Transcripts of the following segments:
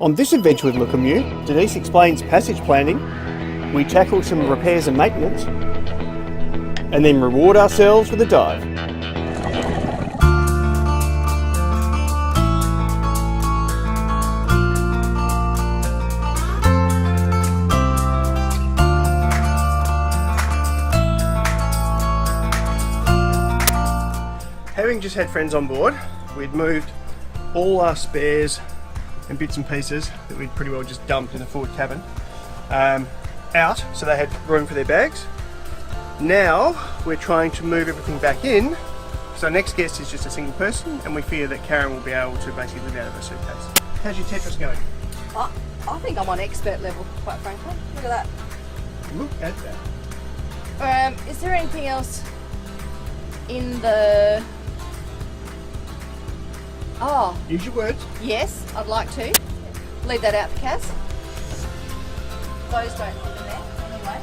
On this adventure with Lukimyu, Denise explains passage planning, we tackle some repairs and maintenance, and then reward ourselves with a dive. Having just had friends on board, we'd moved all our spares and bits and pieces that we'd pretty well just dumped in the forward cabin out, so they had room for their bags. Now we're trying to move everything back in, so our next guest is just a single person, and we fear that Karen will be able to basically live out of her suitcase. How's your Tetris going? I think I'm on expert level, quite frankly. Look at that. Look at that. Is there anything else in the... Oh. Use your words. Yes, I'd like to. Leave that out for Cass. Those don't fit in there, anyway.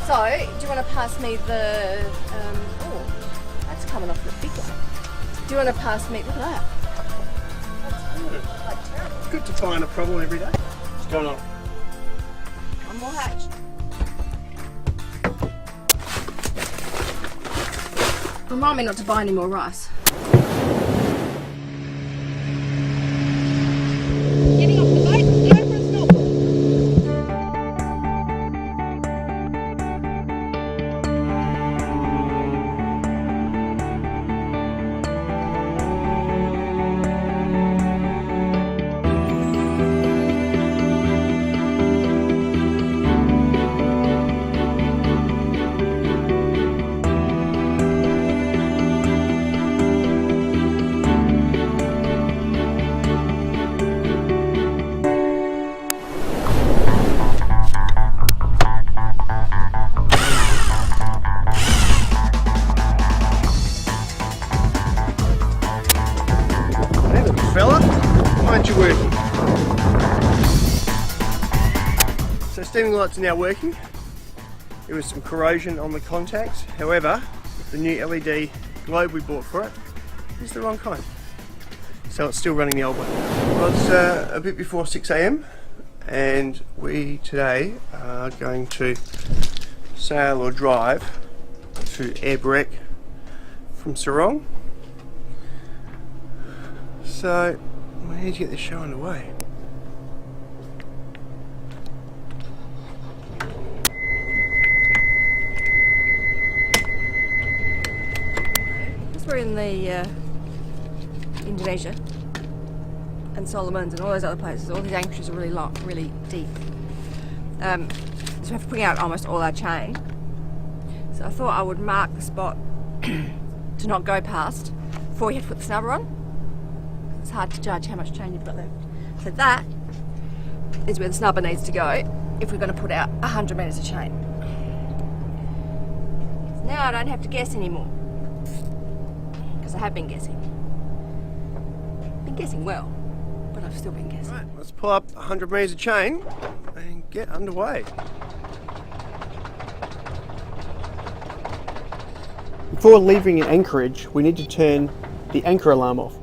So, do you want to pass me the... oh, that's coming off the big one. Do you want to pass me... Look at that. That's good. Like terrible. It's good to find a problem every day. What's going on? One more hatch. Remind me not to buy any more rice. Getting off the boat, go for a snorkel. Fella, why aren't you working? So steaming lights are now working. There was some corrosion on the contacts. However, the new LED globe we bought for it is the wrong kind. So it's still running the old one. Well, it's a bit before 6 AM and we today are going to sail or drive to Ebrek from Sarong. So, we need to get this show underway. Because we're in the Indonesia and Solomons and all those other places, all these anchorages are really long, really deep. So we have to bring out almost all our chain. So I thought I would mark the spot to not go past before we have to put the snubber on. It's hard to judge how much chain you've got left. So that is where the snubber needs to go if we're going to put out 100 metres of chain. So now I don't have to guess anymore, because I have been guessing. Been guessing well, but I've still been guessing. Right, let's pull up 100 metres of chain and get underway. Before leaving an anchorage, we need to turn the anchor alarm off.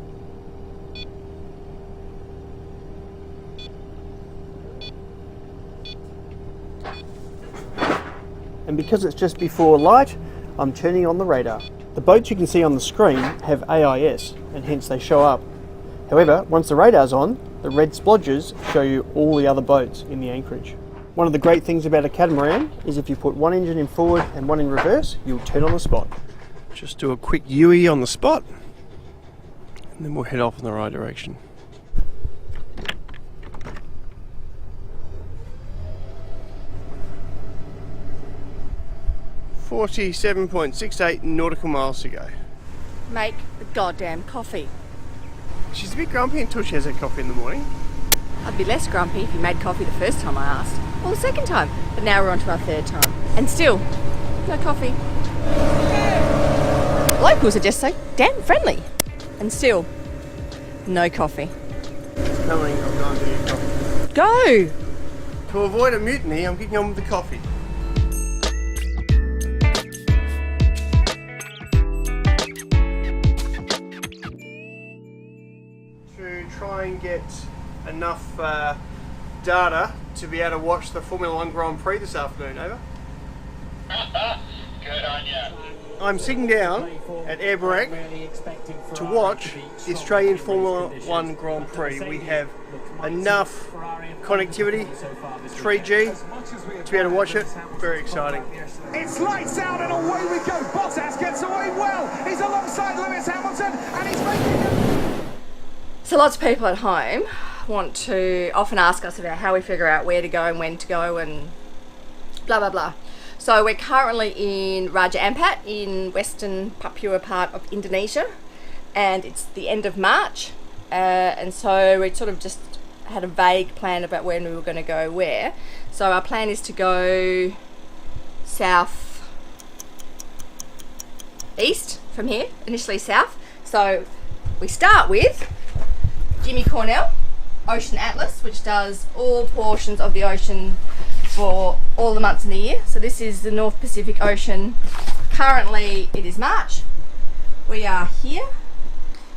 And because it's just before light, I'm turning on the radar. The boats you can see on the screen have AIS, and hence they show up. However, once the radar's on, the red splodges show you all the other boats in the anchorage. One of the great things about a catamaran is if you put one engine in forward and one in reverse, you'll turn on the spot. Just do a quick UE on the spot, and then we'll head off in the right direction. 47.68 nautical miles to go. Make the goddamn coffee. She's a bit grumpy until she has her coffee in the morning. I'd be less grumpy if you made coffee the first time I asked, or the second time, but now we're on to our third time. And still, no coffee. Locals are just so damn friendly. And still, no coffee. Telling I'm going to get coffee. Go! To avoid a mutiny, I'm getting on with the coffee. To try and get enough data to be able to watch the Formula 1 Grand Prix this afternoon. Over. Good on you. I'm sitting down at Airborne to watch the Australian Formula 1 Grand Prix. We have enough connectivity, 3G, to be able to watch it. Very exciting. It's lights out and away we go. Bottas gets away well. He's alongside Lewis Hamilton and he's making... So lots of people at home want to often ask us about how we figure out where to go and when to go and blah blah blah. So we're currently in Raja Ampat in western Papua part of Indonesia, and it's the end of March, and so we sort of just had a vague plan about when we were going to go where. So our plan is to go south east from here, initially south. So we start with Jimmy Cornell Ocean Atlas, which does all portions of the ocean for all the months in the year. So this is the North Pacific Ocean. Currently it is March. We are here.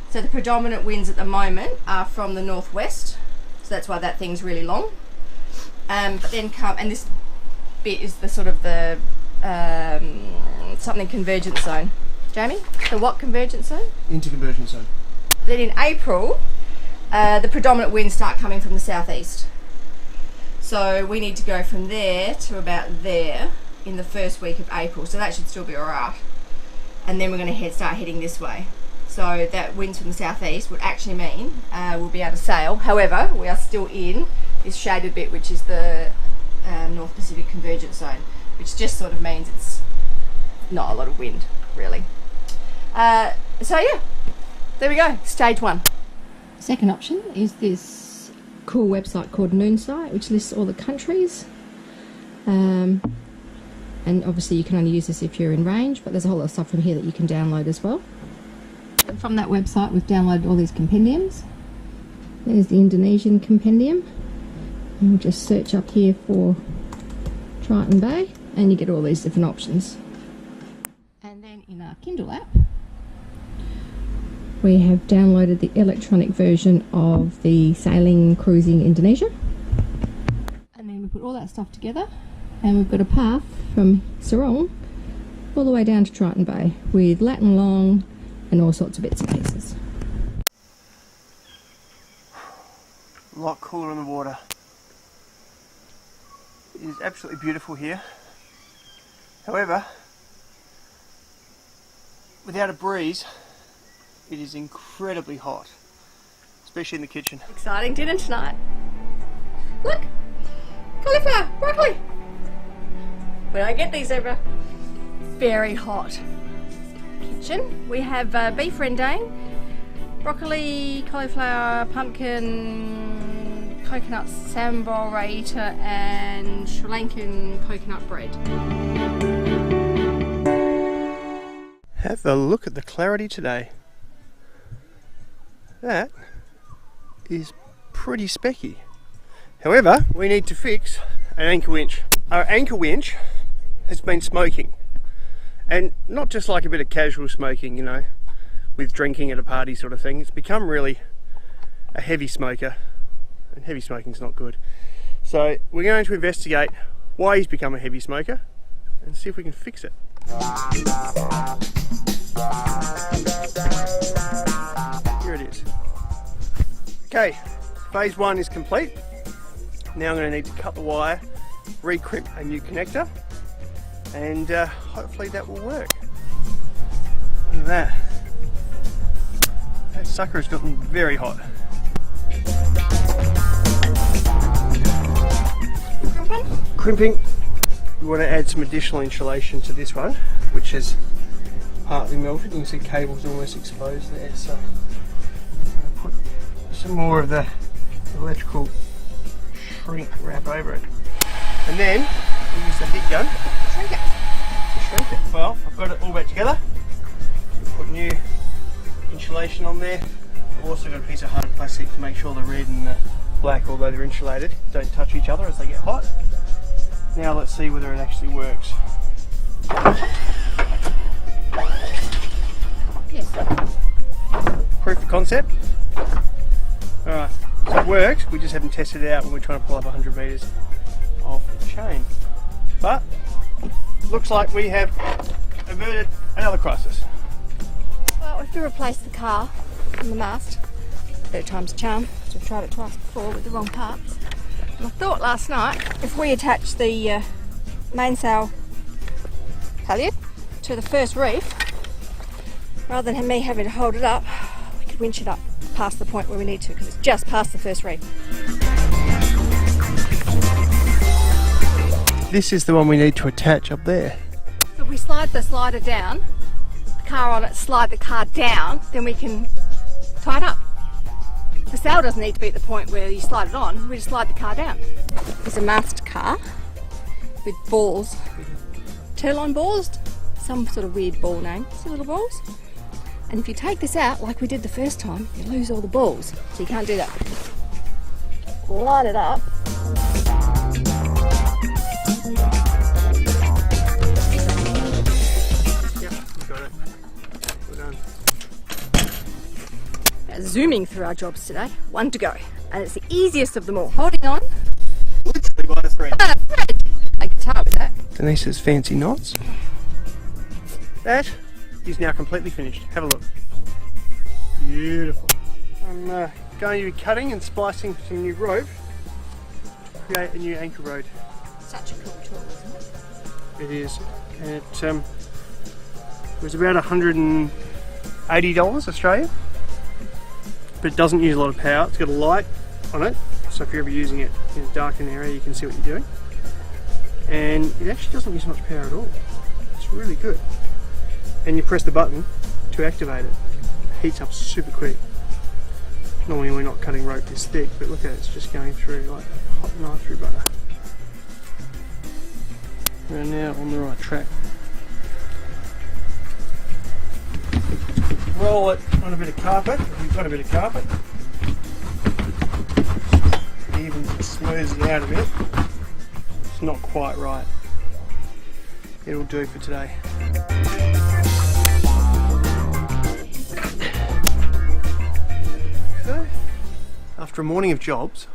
So the predominant winds at the moment are from the northwest. So that's why that thing's really long. But then and this bit is the sort of the something convergence zone. Jamie, the what convergence zone? Interconvergence zone. Then in April, the predominant winds start coming from the southeast. So we need to go from there to about there in the first week of April. So that should still be alright. And then we're going to start heading this way. So that winds from the southeast would actually mean we'll be able to sail. However, we are still in this shaded bit, which is the North Pacific Convergence Zone, which just sort of means it's not a lot of wind, really. So yeah, there we go, stage one. Second option is this cool website called Noonsite, which lists all the countries. And obviously you can only use this if you're in range, but there's a whole lot of stuff from here that you can download as well. And from that website we've downloaded all these compendiums. There's the Indonesian compendium. And we'll just search up here for Triton Bay and you get all these different options. And then in our Kindle app we have downloaded the electronic version of the Sailing Cruising Indonesia. And then we put all that stuff together and we've got a path from Sorong all the way down to Triton Bay with Latin Long and all sorts of bits and pieces. A lot cooler in the water. It is absolutely beautiful here. However, without a breeze, it is incredibly hot, especially in the kitchen. Exciting dinner tonight. Look! Cauliflower! Broccoli! Where do I get these ever? Very hot. Kitchen. We have beef rendang, broccoli, cauliflower, pumpkin, coconut sambal raita and Sri Lankan coconut bread. Have a look at the clarity today. That is pretty specky. However, we need to fix an anchor winch. Our anchor winch has been smoking, and not just like a bit of casual smoking, you know, with drinking at a party sort of thing. It's become really a heavy smoker, and heavy smoking's not good. So we're going to investigate why he's become a heavy smoker and see if we can fix it. Here it is. Okay, phase one is complete. Now I'm going to need to cut the wire, re-crimp a new connector, and hopefully that will work. Look at that. That sucker has gotten very hot. Crimping. We want to add some additional insulation to this one, which is partly melted. You can see cables almost exposed there, so I'm going to put some more of the electrical shrink wrap over it. And then we use the heat gun to shrink it. Well, I've got it all back together. Put new insulation on there. I've also got a piece of hard plastic to make sure the red and the black, although they're insulated, don't touch each other as they get hot. Now let's see whether it actually works. Yes. Proof of concept. Alright, so it works, we just haven't tested it out when we're trying to pull up 100 metres of chain. But looks like we have averted another crisis. Well, we have to replace the car and the mast. Third time's a charm, so we've tried it twice before with the wrong parts. And I thought last night, if we attach the mainsail halyard to the first reef, rather than me having to hold it up, we could winch it up past the point where we need to, because it's just past the first reef. This is the one we need to attach up there. So if we slide the slider down, the car on it, slide the car down, then we can tie it up. The sail doesn't need to be at the point where you slide it on, we just slide the car down. It's a mast car with balls, turline balls, some sort of weird ball name, it's little balls. And if you take this out, like we did the first time, you lose all the balls, so you can't do that. Line it up. Yep, we got it. We're done. Zooming through our jobs today, one to go. And it's the easiest of them all. Holding on. Literally by the thread. I can tell with that. Denise's fancy knots. That is now completely finished. Have a look. Beautiful. I'm going to be cutting and splicing some new rope to create a new anchor road. Such a cool tool, isn't it? It is. And it was about $180 Australian. But it doesn't use a lot of power. It's got a light on it, so if you're ever using it in a darkened area, you can see what you're doing. And it actually doesn't use much power at all. It's really good. And you press the button to activate it. It heats up super quick. Normally we're not cutting rope this thick, but look at it, it's just going through like a hot knife through butter. We're now on the right track. Roll it on a bit of carpet, if we've got a bit of carpet. It evens and smooths it out a bit. It's not quite right. It'll do for today. So, after a morning of jobs,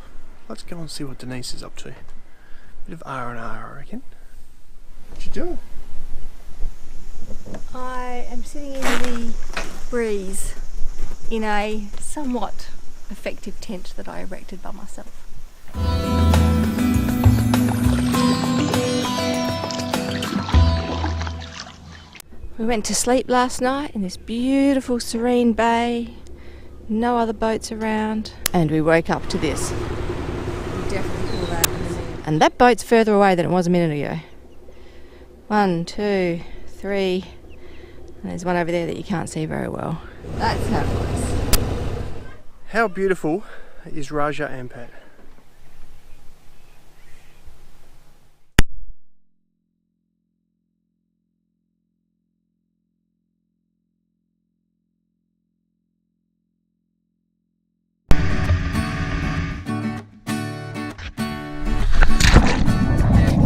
let's go and see what Denise is up to. Bit of R&R, I reckon. What you doing? I am sitting in the breeze in a somewhat effective tent that I erected by myself. We went to sleep last night in this beautiful serene bay, no other boats around, and we woke up to this. We definitely call that a minute. And that boat's further away than it was a minute ago. 1, 2, 3, and there's one over there that you can't see very well. That's how it was. How beautiful is Raja Ampat?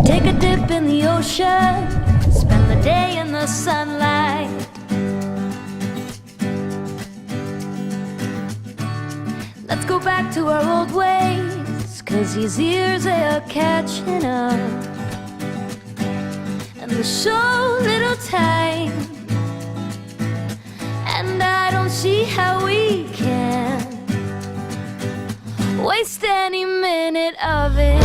Take a dip in the ocean, spend the day in the sunlight. Let's go back to our old ways, 'cause these years they are catching up. And there's so little time, and I don't see how we can waste any minute of it.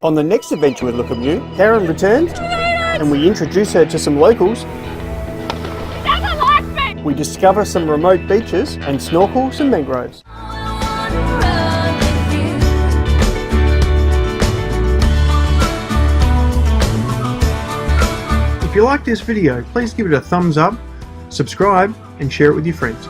On the next adventure with Lukimyu, Karen returns and we introduce her to some locals. We discover some remote beaches and snorkel some mangroves. If you like this video, please give it a thumbs up, subscribe and share it with your friends.